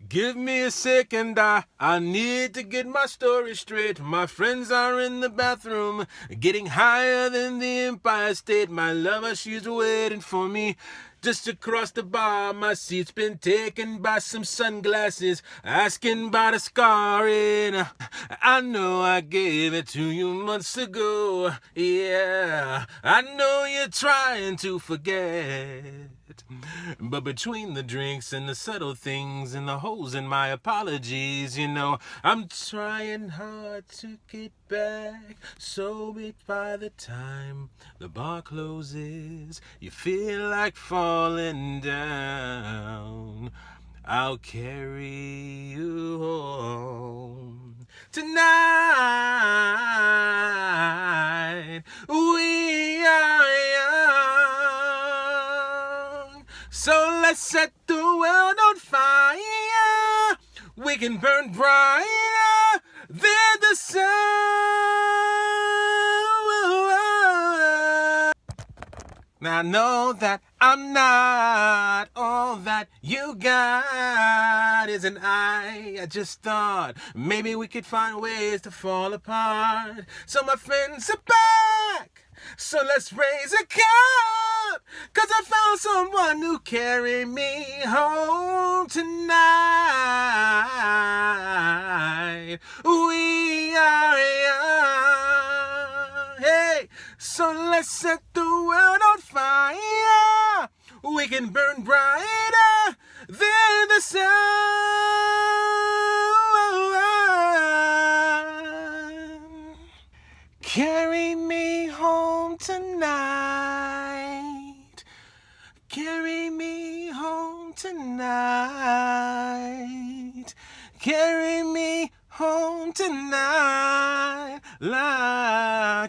Give me a second, I need to get my story straight. My friends are in the bathroom, getting higher than the Empire State. My lover, she's waiting for me just across the bar. My seat's been taken by some sunglasses, asking about a scar in. I know I gave it to you months ago. Yeah, I know you're trying to forget. But between the drinks and the subtle things and the holes in my apologies, you know, I'm trying hard to get back. So by the time the bar closes, you feel like falling down. I'll carry you home tonight. We are young, so let's set the world on fire. We can burn brighter than the sun. Now I know that I'm not all that you got, isn't I just thought maybe we could find ways to fall apart. So my friends are back, so let's raise a cup, 'cause I found someone who carry me home tonight. We are young, hey, so let's set the world on fire. We can burn brighter than the sun. Carry me home tonight. Carry me home tonight. Carry me home tonight.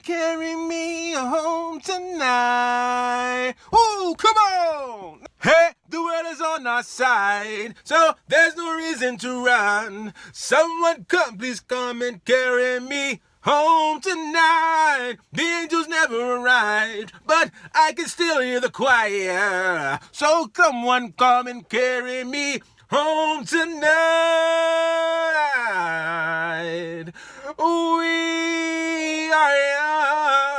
Carry me home tonight. Ooh, come on! Hey, the world is on our side, so there's no reason to run. Someone please come and carry me home tonight. The angels never arrived, but I can still hear the choir. So come and carry me home tonight. We are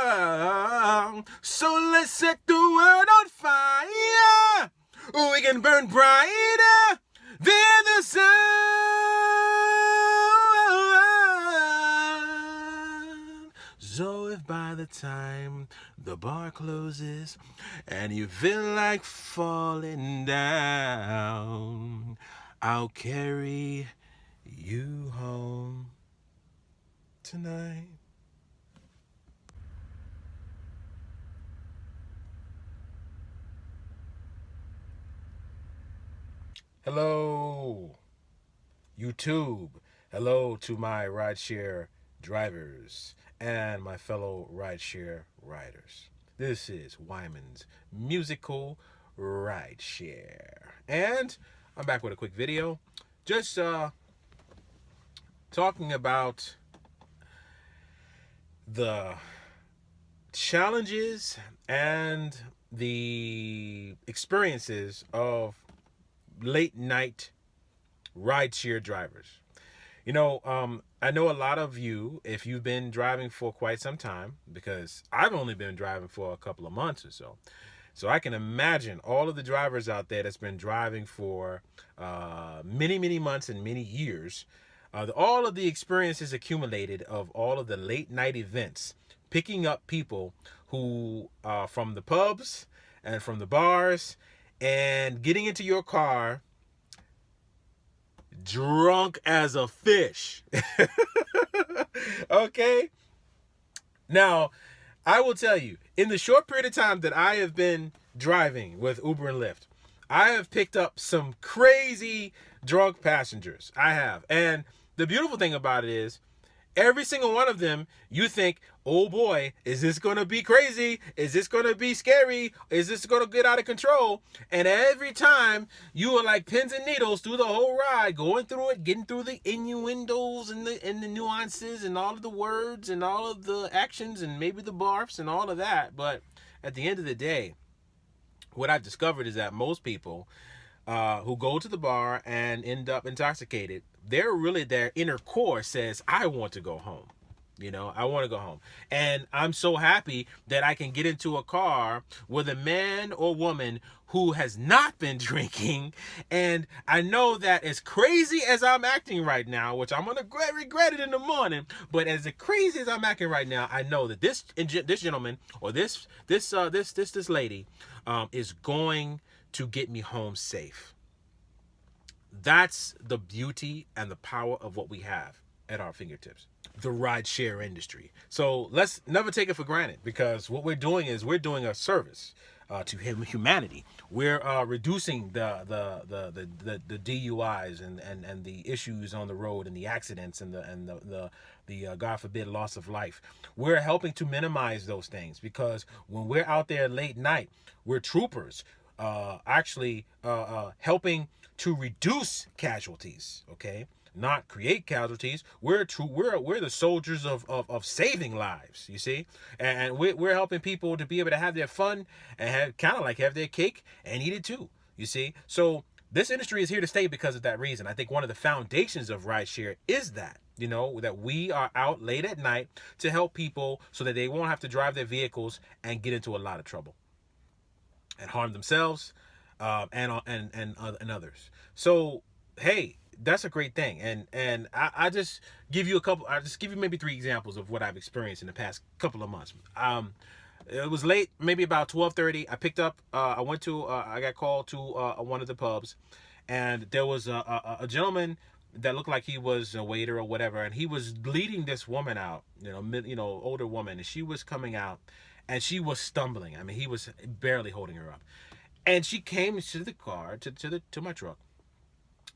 young, so let's set the world on fire. We can burn brighter than the sun. So if by the time the bar closes and you feel like falling down, I'll carry you home tonight. Hello, YouTube. Hello to my rideshare drivers and my fellow rideshare riders. This is Wyman's musical rideshare. And I'm back with a quick video. Just talking about the challenges and the experiences of late night rideshare drivers. You know, I know a lot of you, if you've been driving for quite some time, because I've only been driving for a couple of months or so. So I can imagine all of the drivers out there that's been driving for many months and many years, all of the experiences accumulated of all of the late night events, picking up people who from the pubs and from the bars and getting into your car drunk as a fish. Okay? Now, I will tell you, in the short period of time that I have been driving with Uber and LYFT, I have picked up some crazy drunk passengers. I have. And the beautiful thing about it is, every single one of them, you think, oh boy, is this going to be crazy? Is this going to be scary? Is this going to get out of control? And every time, you are like pins and needles through the whole ride, going through it, getting through the innuendos and the nuances and all of the words and all of the actions and maybe the barfs and all of that. But at the end of the day, what I've discovered is that most people who go to the bar and end up intoxicated, their inner core says, I want to go home. I want to go home. And I'm so happy that I can get into a car with a man or woman who has not been drinking. And I know that as crazy as I'm acting right now, which I'm going to regret it in the morning, but as crazy as I'm acting right now, I know that this gentleman or this lady is going to get me home safe. That's the beauty and the power of what we have at our fingertips. The rideshare industry. So let's never take it for granted, because what we're doing is we're doing a service to humanity. We're reducing the DUIs and the issues on the road and the accidents and the God forbid loss of life. We're helping to minimize those things, because when we're out there late night, we're troopers, actually helping to reduce casualties. Okay. Not create casualties. We're the soldiers of saving lives, you see, and we're helping people to be able to have their fun and have their cake and eat it too, you see. So this industry is here to stay because of that reason. I think one of the foundations of rideshare is that, that we are out late at night to help people so that they won't have to drive their vehicles and get into a lot of trouble and harm themselves and others. So hey, that's a great thing. And I just give you maybe 3 examples of what I've experienced in the past couple of months. It was late, maybe about 12:30. I picked up, I got called to one of the pubs, and there was a gentleman that looked like he was a waiter or whatever, and he was leading this woman out, older woman, and she was coming out, and she was stumbling. I mean, he was barely holding her up, and she came to the car, to my truck.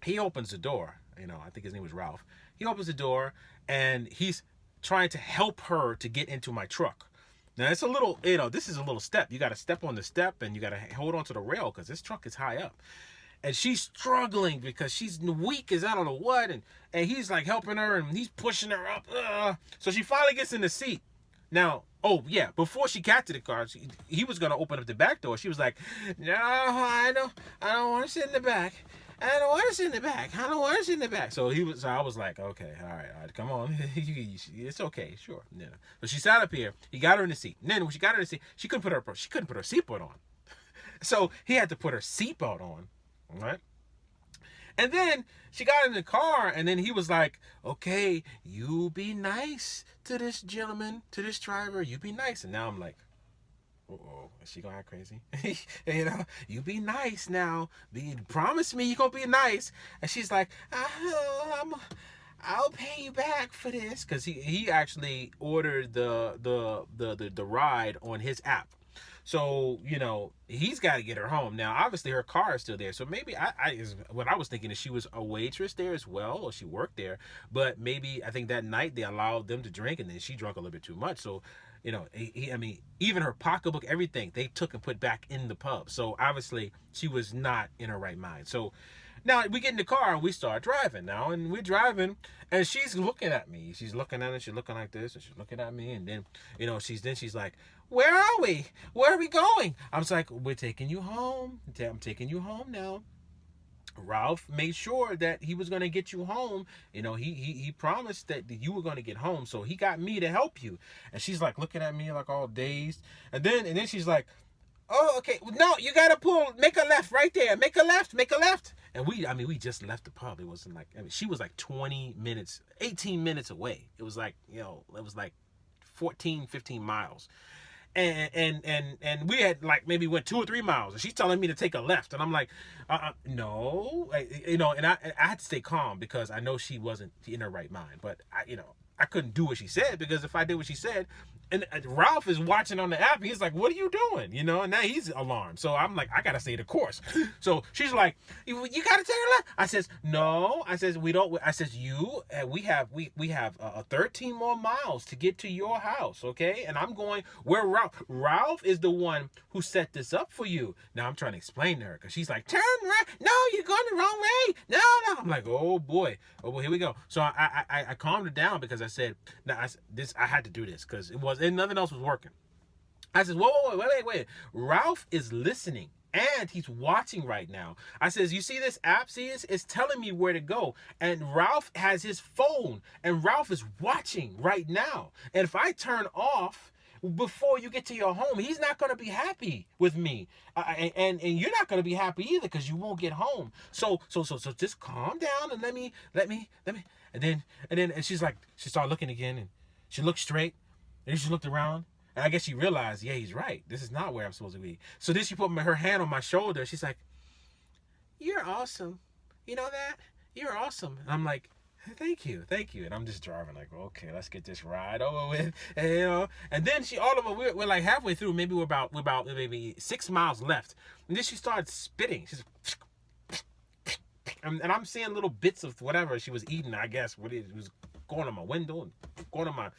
He opens the door, I think his name was Ralph. He opens the door and he's trying to help her to get into my truck. Now it's a little, this is a little step. You got to step on the step and you got to hold on to the rail because this truck is high up. And she's struggling because she's weak as I don't know what. And he's like helping her and he's pushing her up. So she finally gets in the seat. Now, before she got to the car, he was going to open up the back door. She was like, no, I don't want to sit in the back. I don't want to sit in the back. I don't want to sit in the back. So I was like, okay, all right, come on. It's okay, sure. Yeah. So she sat up here. He got her in the seat. And then when she got her in the seat, she couldn't put her seatbelt on. So he had to put her seatbelt on, right? And then she got in the car, and then he was like, okay, you be nice to this gentleman, to this driver. You be nice. And now I'm like, is she gonna act crazy? You be nice now. Promise me you gonna be nice. And she's like, I'll pay you back for this, because he actually ordered the ride on his app. So he's got to get her home. Now obviously her car is still there, so maybe what I was thinking is she was a waitress there as well, or she worked there, but maybe I think that night they allowed them to drink and then she drank a little bit too much. So even her pocketbook, everything they took and put back in the pub. So obviously she was not in her right mind. So now we get in the car and we start driving now, and we're driving and she's looking at me. She's looking at it. She's looking like this and she's looking at me. And then, she's like, where are we? Where are we going? I was like, we're taking you home. I'm taking you home now. Ralph made sure that he was going to get you home. He promised that you were going to get home. So he got me to help you. And she's like looking at me like all dazed. And then she's like, oh, okay. No, you got to make a left right there. Make a left. And we just left the pub. It wasn't like, she was like 18 minutes away. It was like, it was like 14, 15 miles. And we had like maybe went 2 or 3 miles, and she's telling me to take a left, and I'm like, no, and I had to stay calm because I know she wasn't in her right mind, but I couldn't do what she said, because if I did what she said, and Ralph is watching on the app, he's like, what are you doing? And now he's alarmed. So I'm like, I gotta stay the course. So she's like, you gotta take a left. I says, no. I says, we don't. I says, we have 13 more miles to get to your house, okay? And I'm going where Ralph is the one who set this up for you. Now I'm trying to explain to her, because she's like, turn right. No, you're going the wrong way. No. I'm like, oh boy, here we go. So I calmed her down, because I said, I had to do this, because and nothing else was working. I said, whoa, wait. Ralph is listening and he's watching right now. I says, you see this app? See, it's telling me where to go. And Ralph has his phone, and Ralph is watching right now. And if I turn off before you get to your home, he's not going to be happy with me, and you're not going to be happy either because you won't get home. So just calm down and let me, and then she's like, she started looking again, and she looked straight, and then she looked around, and I guess she realized, yeah, he's right. This is not where I'm supposed to be. So then she put her hand on my shoulder. She's like, "You're awesome. You know that? You're awesome." And I'm like, thank you. And I'm just driving like, okay, let's get this ride over with. And and then we're like halfway through, maybe we're about maybe 6 miles left. And then she started spitting. She's and I'm seeing little bits of whatever she was eating, I guess. What it was going on my window and going on my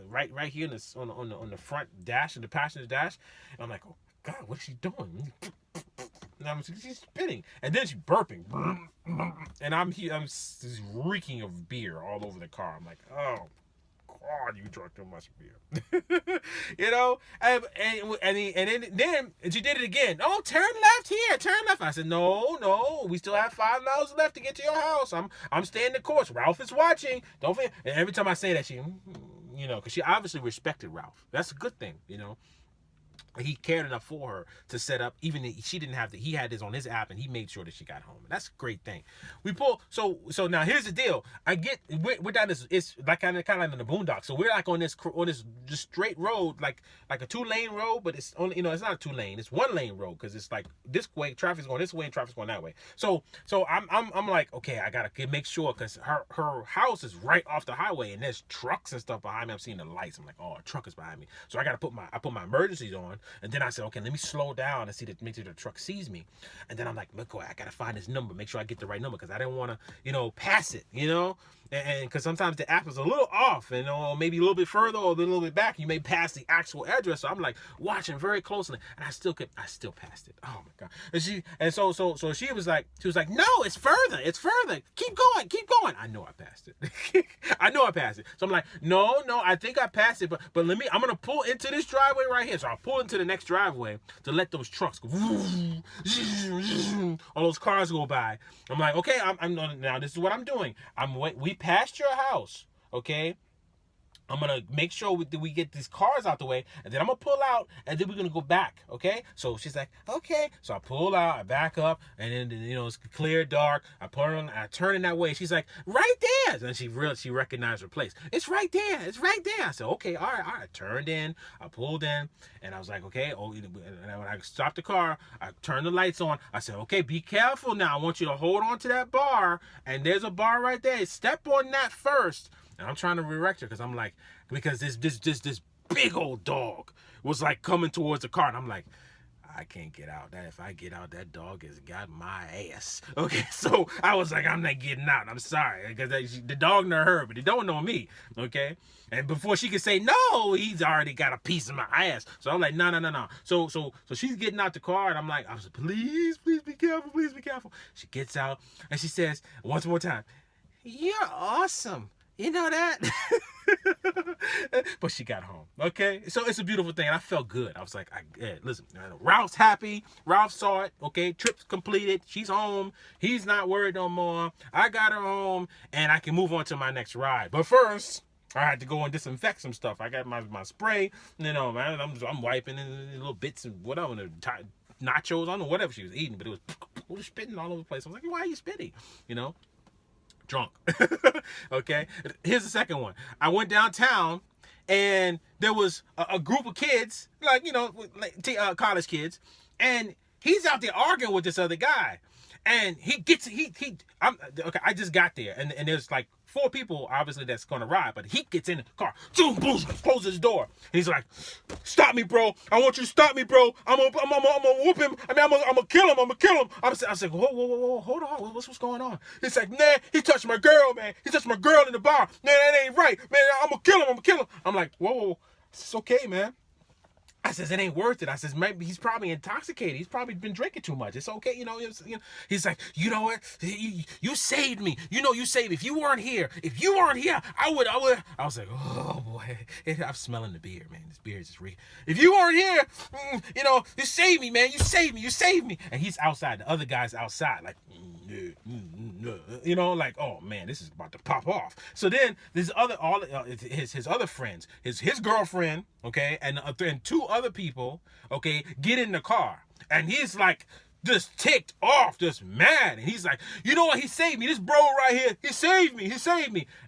right here on the front dash, and the passenger dash. And I'm like, oh God, what's she doing? And she's spitting, and then she's burping, and I'm just reeking of beer all over the car. I'm like, oh God, you drunk too much beer. And then she did it again. Oh, turn left here, turn left. I said, no, we still have 5 miles left to get to your house. I'm staying the course. Ralph is watching. Don't forget. And every time I say that, she, because she obviously respected Ralph. That's a good thing, He cared enough for her to set up, even if she didn't have to. He had this on his app, and he made sure that she got home. And that's a great thing. We pull. So now here's the deal. We're down this. It's like kind of like in the boondocks. So we're like on this just straight road, like a 2-lane road, but it's only it's not a 2-lane. It's 1-lane road because it's like this way, traffic's going this way, and traffic's going that way. So I'm like, okay, I gotta make sure because her house is right off the highway, and there's trucks and stuff behind me. I'm seeing the lights. I'm like, oh, a truck is behind me. So I gotta put my emergencies on. And then I said, okay, let me slow down and make sure the truck sees me. And then I'm like, look, I gotta find this number, make sure I get the right number, because I didn't want to, pass it, and because sometimes the app is a little off, and maybe a little bit further or a little bit back, you may pass the actual address. So I'm like watching very closely, and I still passed it. Oh my God! And so she was like, no, it's further, keep going. I know I passed it. So I'm like, no, I think I passed it, but I'm gonna pull into this driveway right here. So I pull into the next driveway to let those trucks go, all those cars go by. I'm like, okay, I'm now this is what I'm doing. We passed your house, okay? I'm going to make sure we get these cars out the way, and then I'm going to pull out, and then we're going to go back, okay? So she's like, okay. So I pull out, I back up, and then, it's clear, dark. I put her on, I turn in that way. She's like, right there. And she recognized her place. It's right there. I said, okay, all right. I turned in, I pulled in, and I was like, okay. And when I stopped the car, I turned the lights on. I said, okay, be careful now. I want you to hold on to that bar, and there's a bar right there. Step on that first. And I'm trying to redirect her because this big old dog was like coming towards the car, and I'm like, I can't get out. That if I get out, that dog has got my ass. Okay, so I was like, I'm not getting out. I'm sorry, because the dog know her, but he don't know me. Okay, and before she could say no, he's already got a piece of my ass. So I'm like, no. So she's getting out the car, and I was like, please be careful. She gets out, and she says once more time, "You're awesome. You know that?" But she got home. Okay, so it's a beautiful thing, and I felt good. I was like, listen, Ralph's happy. Ralph saw it. Okay, trip's completed. She's home. He's not worried no more. I got her home, and I can move on to my next ride. But first, I had to go and disinfect some stuff. I got my spray. Man, I'm wiping in little bits and whatever. Nachos. I don't know whatever she was eating, but it was spitting all over the place. I was like, why are you spitting? Drunk. Okay, here's the second one. I went downtown, and there was a group of kids, college kids, and he's out there arguing with this other guy, and I just got there, and there's like 4 people obviously that's gonna ride, but he gets in the car, boom, closes his door, and he's like, stop me, bro. I want you to stop me, bro. I'm gonna whoop him. I'm gonna kill him. I was like, whoa, hold on. What's going on? He's like, nah, he touched my girl, man. He touched my girl in the bar. Man, that ain't right, man. I'm gonna kill him. I'm like, whoa, it's okay, man. I says, it ain't worth it. I says, maybe he's probably intoxicated. He's probably been drinking too much. It's okay. He's like, you know what? You saved me. You saved me. If you weren't here, I would. I was like, oh boy. I'm smelling the beer, man. This beer is just reeking. If you weren't here, you saved me, man. You saved me. And he's outside. The other guy's outside, like, like, oh man, this is about to pop off. So then his other friends, his girlfriend, okay, and two other people, okay, get in the car, and he's like just ticked off, just mad, and he's like, you know what? He saved me. This bro right here, he saved me.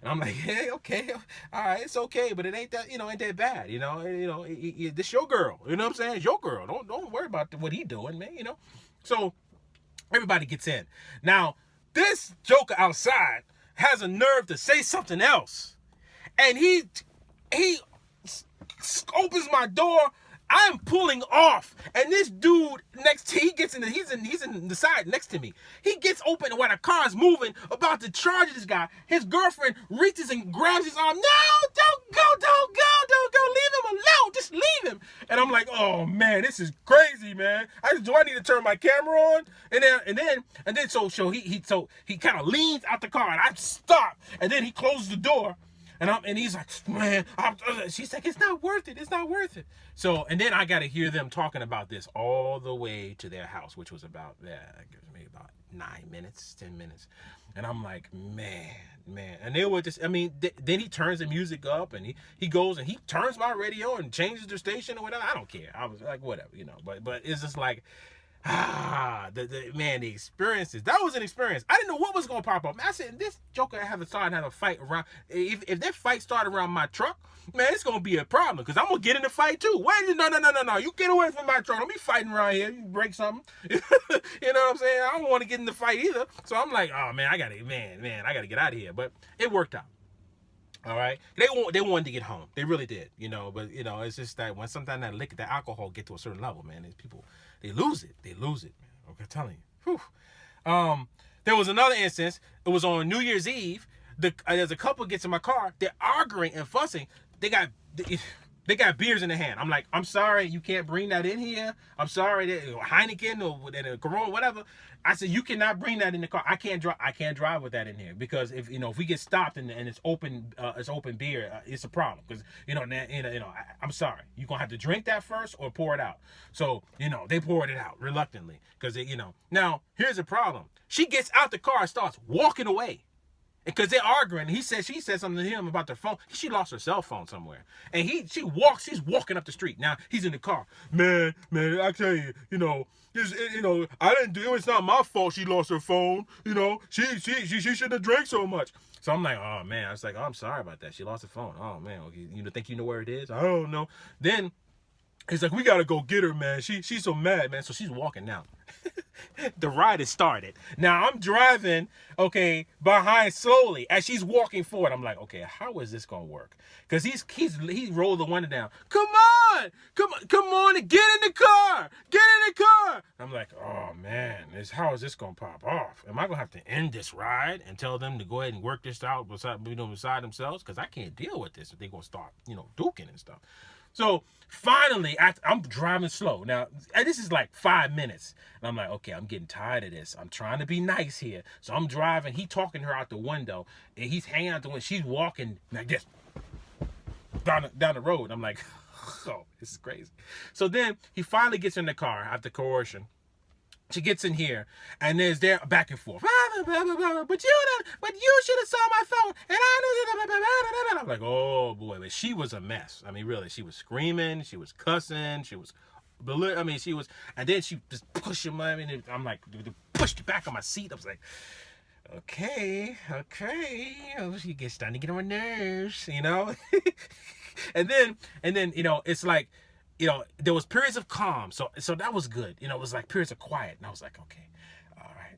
And I'm like, hey, okay, all right, it's okay, but it ain't that, ain't that bad, this your girl, you know what I'm saying? It's your girl. Don't worry about what he doing, man, So everybody gets in. Now, this joker outside has a nerve to say something else. And he opens my door. I'm pulling off, and this dude he's in the side next to me. He gets open while the car is moving, about to charge this guy. His girlfriend reaches and grabs his arm. No, don't go, leave him alone, just leave him. And I'm like, oh man, this is crazy, man. Do I need to turn my camera on? And then so he kind of leans out the car, and I stop, and then he closes the door. And he's like, man, she's like, it's not worth it. So, and then I got to hear them talking about this all the way to their house, which was about 9 minutes, 10 minutes. And I'm like, man. And they were just, then he turns the music up, and he goes and he turns my radio and changes the station or whatever. I don't care. I was like, whatever, but it's just like, the experiences. That was an experience. I didn't know what was gonna pop up. I said, this joker having a fight around. If that fight started around my truck, man, it's gonna be a problem, because I'm gonna get in the fight too. Wait, no, you get away from my truck. Don't be fighting around here. You break something. You know what I'm saying? I don't want to get in the fight either. So I'm like, oh man, I gotta get out of here. But it worked out. All right, they wanted to get home. They really did, But it's just that when sometimes that alcohol get to a certain level, man, people they lose it, man. Okay, I'm telling you. Whew. There was another instance. It was on New Year's Eve. There's a couple gets in my car. They're arguing and fussing. They got beers in their hand. I'm like, I'm sorry, you can't bring that in here. I'm sorry, Heineken or Corona, whatever. I said, you cannot bring that in the car. I can't drive with that in here, because if we get stopped and it's open beer, it's a problem. Because I'm sorry, you're gonna have to drink that first or pour it out. So they poured it out reluctantly, because Now here's the problem. She gets out the car and starts walking away. Because they're arguing. She said something to him about their phone. She lost her cell phone somewhere. And she's walking up the street. Now he's in the car. Man, I tell you, I didn't do it. It's not my fault she lost her phone. She shouldn't have drank so much. So I'm like, oh man. I was like, oh, I'm sorry about that. She lost her phone. Oh man, okay, think you know where it is? I don't know. Then he's like, we gotta go get her, man. She's so mad, man. So she's walking now. The ride has started. Now I'm driving, okay, behind slowly as she's walking forward. I'm like, okay, how is this gonna work? Because he rolled the window down. Come on, and get in the car. I'm like, oh man, how is this gonna pop off? Am I gonna have to end this ride and tell them to go ahead and work this out beside themselves? Because I can't deal with this if they're gonna start, duking and stuff. So finally, I'm driving slow. Now, and this is like 5 minutes. And I'm like, okay, I'm getting tired of this. I'm trying to be nice here. So I'm driving. He talking to her out the window. And he's hanging out the window. She's walking like this down the road. I'm like, oh, this is crazy. So then he finally gets in the car after coercion. She gets in here, and there's back and forth. But you should have saw my phone. And I'm like, oh boy, but she was a mess. Really, she was screaming, she was cussing, she was, and then she just pushed him. I'm like, pushed the back of my seat. I was like, okay. She gets starting to get on my nerves, and then, it's like, there was periods of calm, so that was good. It was like periods of quiet, and I was like, okay, all right,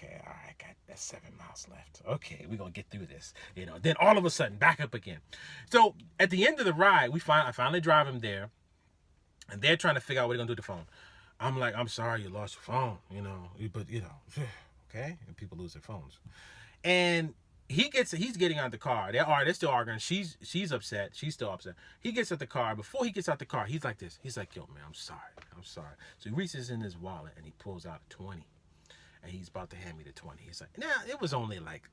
all right, got that 7 miles left. Okay, we're gonna get through this. Then all of a sudden, back up again. So at the end of the ride, I finally drive him there, and they're trying to figure out what they're gonna do with the phone. I'm like, I'm sorry you lost your phone, but okay, and people lose their phones, and he's getting out of the car. They're still arguing. She's upset. She's still upset. He gets out the car. Before he gets out the car, he's like this. He's like, yo, man, I'm sorry. So he reaches in his wallet and he pulls out a 20. And he's about to hand me the 20. He's like, nah, it was only like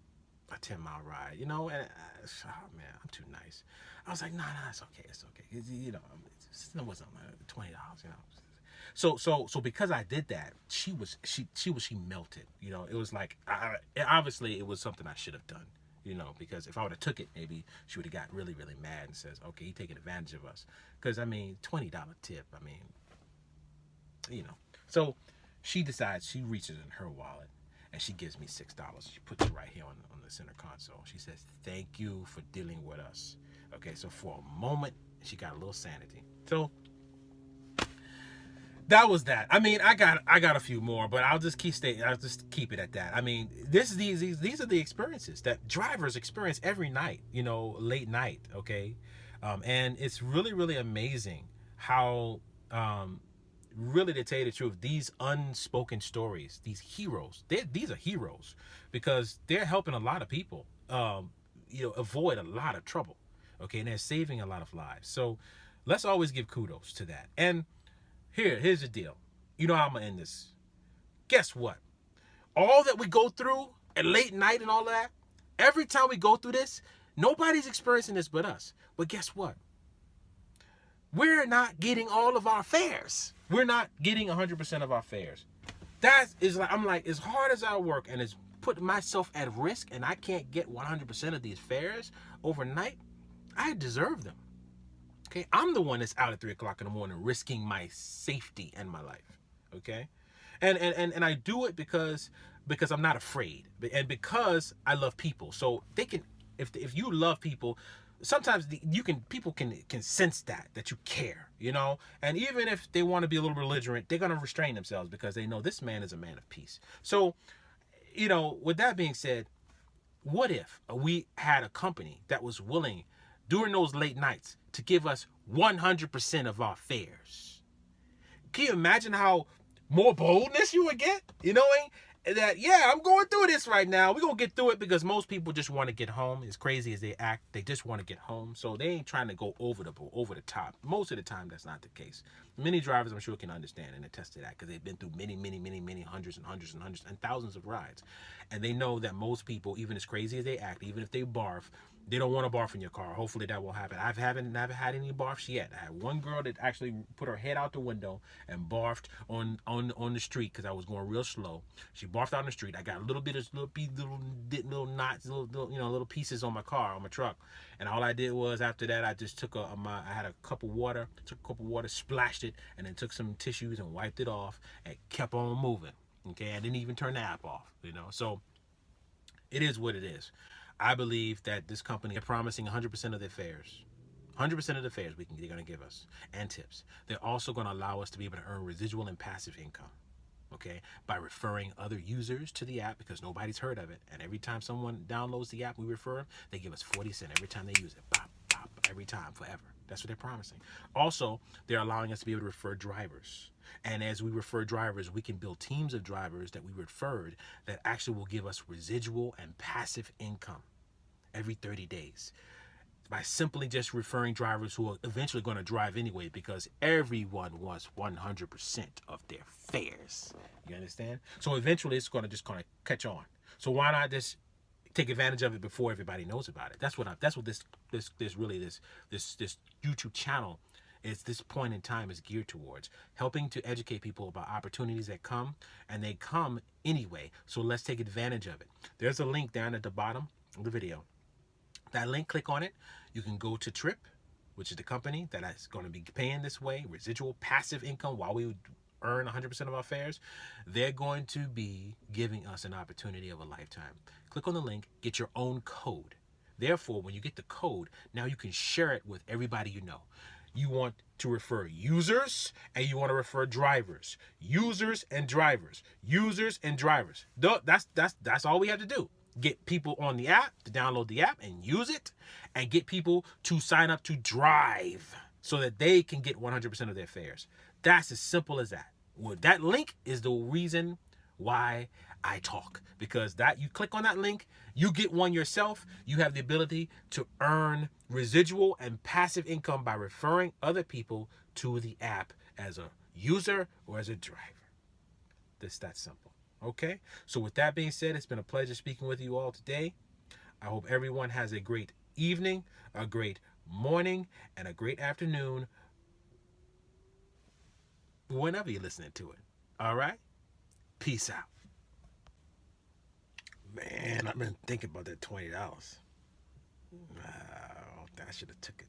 a 10-mile ride, you know? And oh man, I'm too nice. I was like, nah, it's okay. You know, it wasn't like $20, you know? So because I did that, she melted. You know, it was like, obviously it was something I should have done, you know, because if I would have took it, maybe she would have got really, really mad and says, okay, he taking advantage of us. Because I mean, $20 tip, I mean, you know. So she decides, she reaches in her wallet and she gives me $6. She puts it right here on the center console. She says, thank you for dealing with us. Okay, so for a moment, she got a little sanity. So that was that. I mean, I got a few more, but I'll just keep it at that. I mean, these are the experiences that drivers experience every night, you know, late night, okay? And it's really, really amazing how, really, to tell you the truth, these unspoken stories, these heroes, these are heroes because they're helping a lot of people, you know, avoid a lot of trouble, okay? And they're saving a lot of lives. So let's always give kudos to that. And here's the deal. You know how I'm going to end this. Guess what? All that we go through at late night and all that, every time we go through this, nobody's experiencing this but us. But guess what? We're not getting all of our fares. We're not getting 100% of our fares. That is like, I'm like, as hard as I work and it's put myself at risk and I can't get 100% of these fares overnight, I deserve them. Okay, I'm the one that's out at 3 o'clock in the morning risking my safety and my life. Okay, and I do it because I'm not afraid and because I love people. So they can, if you love people, sometimes people can sense that you care, you know. And even if they want to be a little belligerent, they're gonna restrain themselves because they know this man is a man of peace. So, you know, with that being said, what if we had a company that was willing during those late nights to give us 100% of our fares? Can you imagine how more boldness you would get? You know, that, yeah, I'm going through this right now. We're going to get through it because most people just want to get home. As crazy as they act, they just want to get home. So they ain't trying to go over the top. Most of the time, that's not the case. Many drivers, I'm sure, can understand and attest to that because they've been through many hundreds and thousands of rides. And they know that most people, even as crazy as they act, even if they barf, they don't want to barf in your car. Hopefully that will happen. I haven't never had any barfs yet. I had one girl that actually put her head out the window and barfed on the street because I was going real slow. She barfed out on the street. I got a little bit of little knots, little pieces on my car, on my truck. And all I did was after that, I just took I had a cup of water, splashed it, and then took some tissues and wiped it off and kept on moving. Okay, I didn't even turn the app off. You know, so it is what it is. I believe that this company is promising 100% of their fares. 100% of the fares they're going to give us and tips. They're also going to allow us to be able to earn residual and passive income, okay, by referring other users to the app because nobody's heard of it. And every time someone downloads the app we refer them, they give us 40 cents every time they use it. Pop, pop, every time, forever. That's what they're promising. Also, they're allowing us to be able to refer drivers. And as we refer drivers, we can build teams of drivers that we referred that actually will give us residual and passive income every 30 days by simply just referring drivers who are eventually going to drive anyway because everyone wants 100% of their fares. You understand? So eventually it's going to just kind of catch on. So why not just take advantage of it before everybody knows about it? That's what this YouTube channel is. This point in time is geared towards helping to educate people about opportunities that come, and they come anyway. So let's take advantage of it. There's a link down at the bottom of the video. That link, click on it. You can go to TRYP, which is the company that is going to be paying this way, residual passive income while we earn 100% of our fares. They're going to be giving us an opportunity of a lifetime. Click on the link, get your own code. Therefore, when you get the code, now you can share it with everybody you know. You want to refer users and you want to refer drivers. Users and drivers. Users and drivers. That's all we have to do. Get people on the app to download the app and use it, and get people to sign up to drive so that they can get 100% of their fares. That's as simple as that. Well, that link is the reason why I talk, because that you click on that link, you get one yourself. You have the ability to earn residual and passive income by referring other people to the app as a user or as a driver. It's that simple. Okay? So with that being said, it's been a pleasure speaking with you all today. I hope everyone has a great evening, a great morning, and a great afternoon whenever you're listening to it. All right? Peace out. Man, I've been thinking about that $20. I should have took it.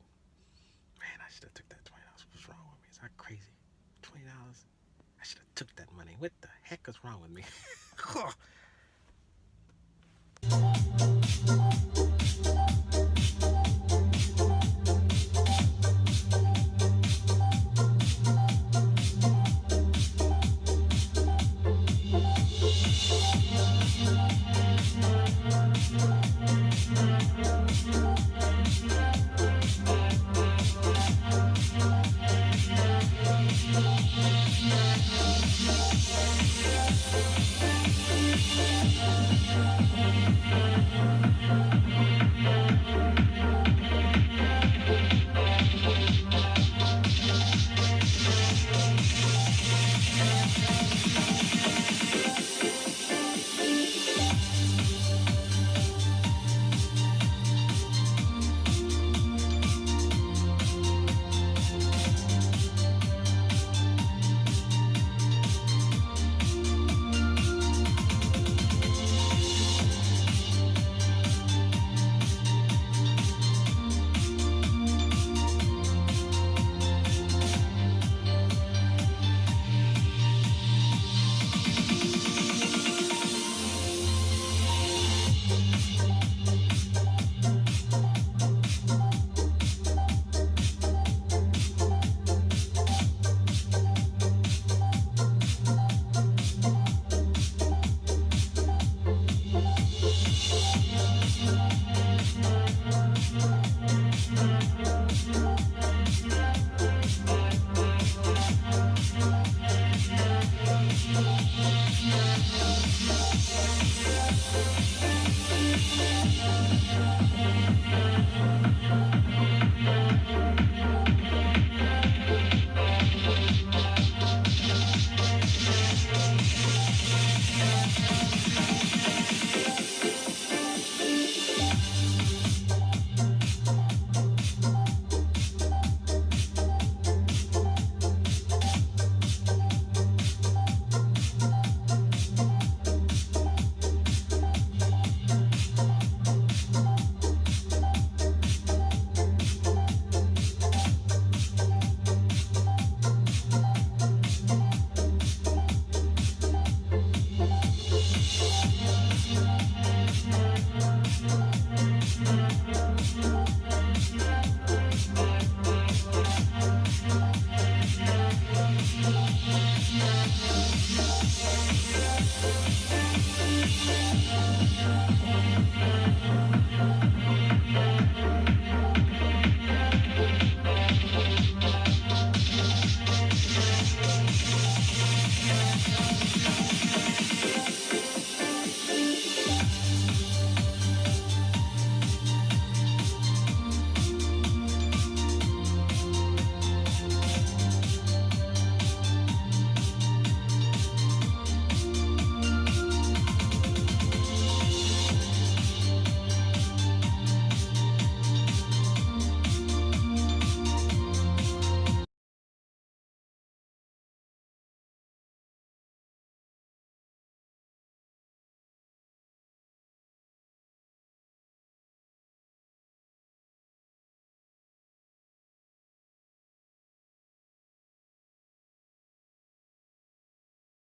Man, I should have took that $20. What's wrong with me? Is that crazy? $20? I should have took that money. What the heck is wrong with me?